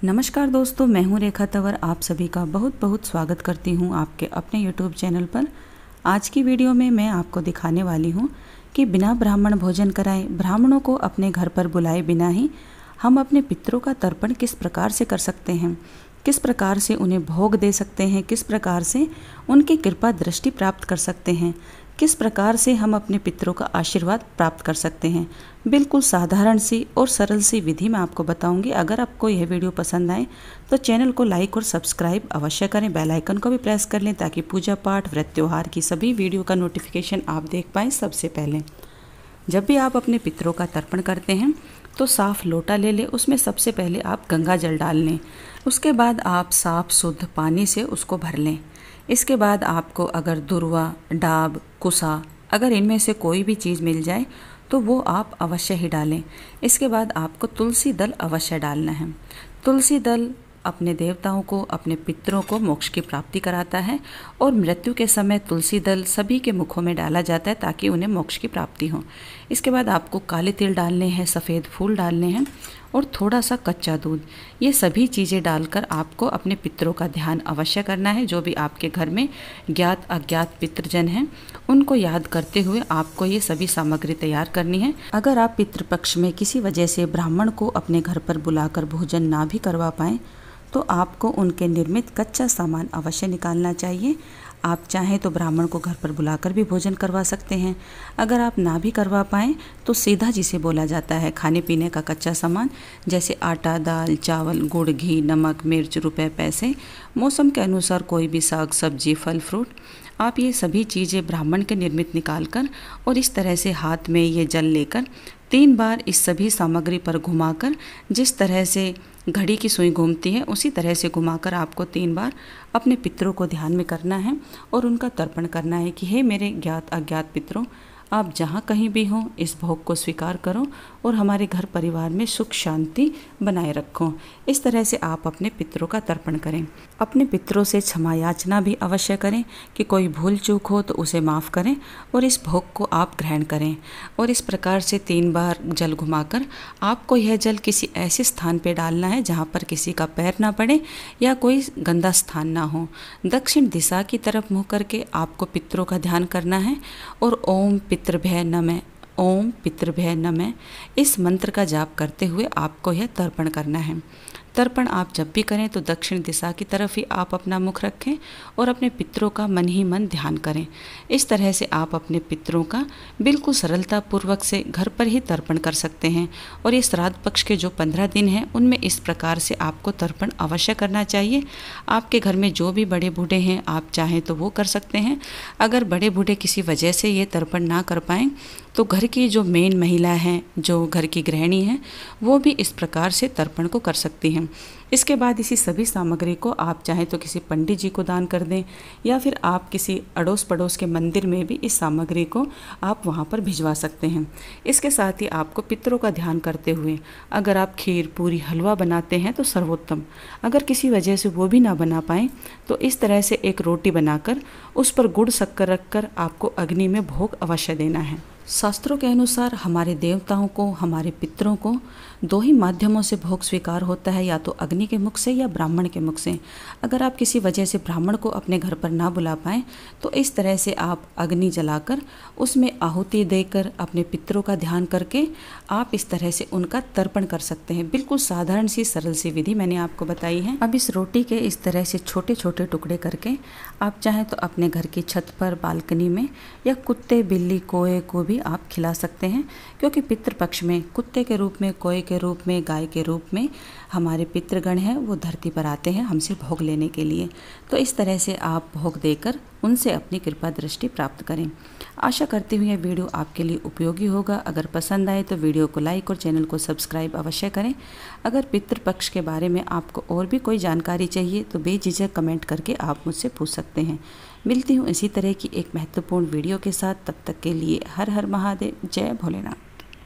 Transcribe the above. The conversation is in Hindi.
नमस्कार दोस्तों, मैं हूं रेखा तंवर। आप सभी का बहुत बहुत स्वागत करती हूं आपके अपने YouTube चैनल पर। आज की वीडियो में मैं आपको दिखाने वाली हूं कि बिना ब्राह्मण भोजन कराए, ब्राह्मणों को अपने घर पर बुलाए बिना ही हम अपने पितरों का तर्पण किस प्रकार से कर सकते हैं, किस प्रकार से उन्हें भोग दे सकते हैं, किस प्रकार से उनकी कृपा दृष्टि प्राप्त कर सकते हैं, किस प्रकार से हम अपने पितरों का आशीर्वाद प्राप्त कर सकते हैं। बिल्कुल साधारण सी और सरल सी विधि मैं आपको बताऊंगी। अगर आपको यह वीडियो पसंद आए तो चैनल को लाइक और सब्सक्राइब अवश्य करें। बेल आइकन को भी प्रेस कर लें ताकि पूजा पाठ, व्रत, त्योहार की सभी वीडियो का नोटिफिकेशन आप देख पाएँ सबसे पहले। जब भी आप अपने पितरों का तर्पण करते हैं तो साफ लोटा ले लें, उसमें सबसे पहले आप गंगा जल डाल लें। उसके बाद आप साफ शुद्ध पानी से उसको भर लें। इसके बाद आपको अगर दुर्वा, डाब, कुसा, अगर इनमें से कोई भी चीज़ मिल जाए तो वो आप अवश्य ही डालें। इसके बाद आपको तुलसी दल अवश्य डालना है। तुलसी दल अपने देवताओं को, अपने पितरों को मोक्ष की प्राप्ति कराता है और मृत्यु के समय तुलसी दल सभी के मुखों में डाला जाता है ताकि उन्हें मोक्ष की प्राप्ति हो। इसके बाद आपको काले तिल डालने हैं, सफ़ेद फूल डालने हैं और थोड़ा सा कच्चा दूध। ये सभी चीज़ें डालकर आपको अपने पितरों का ध्यान अवश्य करना है। जो भी आपके घर में ज्ञात अज्ञात पितृजन हैं उनको याद करते हुए आपको ये सभी सामग्री तैयार करनी है। अगर आप पितृपक्ष में किसी वजह से ब्राह्मण को अपने घर पर बुलाकर भोजन ना भी करवा पाएँ तो आपको उनके निर्मित कच्चा सामान अवश्य निकालना चाहिए। आप चाहें तो ब्राह्मण को घर पर बुलाकर भी भोजन करवा सकते हैं। अगर आप ना भी करवा पाएँ तो सीधा जिसे बोला जाता है खाने पीने का कच्चा सामान, जैसे आटा, दाल, चावल, गुड़, घी, नमक, मिर्च, रुपए, पैसे, मौसम के अनुसार कोई भी साग सब्जी, फल फ्रूट, आप ये सभी चीज़ें ब्राह्मण के निर्मित निकाल कर और इस तरह से हाथ में ये जल लेकर 3 बार इस सभी सामग्री पर घुमाकर, जिस तरह से घड़ी की सुई घूमती है उसी तरह से घुमाकर आपको 3 बार अपने पितरों को ध्यान में करना है और उनका तर्पण करना है कि हे मेरे ज्ञात अज्ञात पितरों, आप जहाँ कहीं भी हों इस भोग को स्वीकार करो और हमारे घर परिवार में सुख शांति बनाए रखो। इस तरह से आप अपने पितरों का तर्पण करें। अपने पितरों से क्षमा याचना भी अवश्य करें कि कोई भूल चूक हो तो उसे माफ़ करें और इस भोग को आप ग्रहण करें। और इस प्रकार से 3 बार जल घुमाकर आपको यह जल किसी ऐसे स्थान पर डालना है जहाँ पर किसी का पैर ना पड़े या कोई गंदा स्थान ना हो। दक्षिण दिशा की तरफ मुँह करके आपको पितरों का ध्यान करना है और ओम पितृभ्य नमः, ओम पितृभ्य नमः इस मंत्र का जाप करते हुए आपको यह तर्पण करना है। तर्पण आप जब भी करें तो दक्षिण दिशा की तरफ ही आप अपना मुख रखें और अपने पितरों का मन ही मन ध्यान करें। इस तरह से आप अपने पितरों का बिल्कुल सरलता पूर्वक से घर पर ही तर्पण कर सकते हैं। और ये श्राद्ध पक्ष के जो 15 दिन हैं उनमें इस प्रकार से आपको तर्पण अवश्य करना चाहिए। आपके घर में जो भी बड़े बूढ़े हैं आप चाहें तो वो कर सकते हैं। अगर बड़े बूढ़े किसी वजह से ये तर्पण ना कर पाएँ तो घर की जो मेन महिला हैं, जो घर की गृहिणी हैं, वो भी इस प्रकार से तर्पण को कर सकती हैं। इसके बाद इसी सभी सामग्री को आप चाहें तो किसी पंडित जी को दान कर दें या फिर आप किसी अड़ोस पड़ोस के मंदिर में भी इस सामग्री को आप वहाँ पर भिजवा सकते हैं। इसके साथ ही आपको पितरों का ध्यान करते हुए अगर आप खीर, पूरी, हलवा बनाते हैं तो सर्वोत्तम। अगर किसी वजह से वो भी ना बना पाएँ तो इस तरह से एक रोटी बनाकर उस पर गुड़ शक्कर रखकर आपको अग्नि में भोग अवश्य देना है। शास्त्रों के अनुसार हमारे देवताओं को, हमारे पितरों को 2 ही माध्यमों से भोग स्वीकार होता है, या तो अग्नि के मुख से या ब्राह्मण के मुख से। अगर आप किसी वजह से ब्राह्मण को अपने घर पर ना बुला पाएँ तो इस तरह से आप अग्नि जलाकर उसमें आहुति देकर अपने पितरों का ध्यान करके आप इस तरह से उनका तर्पण कर सकते हैं। बिल्कुल साधारण सी सरल सी विधि मैंने आपको बताई है। अब इस रोटी के इस तरह से छोटे छोटे टुकड़े करके आप चाहें तो अपने घर की छत पर, बालकनी में या कुत्ते, बिल्ली, कोए को भी आप खिला सकते हैं, क्योंकि पितृपक्ष में कुत्ते के रूप में, कोए के रूप में, गाय के रूप में हमारे पितृगण हैं वो धरती पर आते हैं हमसे भोग लेने के लिए। तो इस तरह से आप भोग देकर उनसे अपनी कृपा दृष्टि प्राप्त करें। आशा करती हूँ यह वीडियो आपके लिए उपयोगी होगा। अगर पसंद आए तो वीडियो को लाइक और चैनल को सब्सक्राइब अवश्य करें। अगर पितृपक्ष के बारे में आपको और भी कोई जानकारी चाहिए तो बेझिझक कमेंट करके आप मुझसे पूछ सकते हैं। मिलती हूँ इसी तरह की एक महत्वपूर्ण वीडियो के साथ। तब तक के लिए हर हर महादेव, जय भोलेनाथ।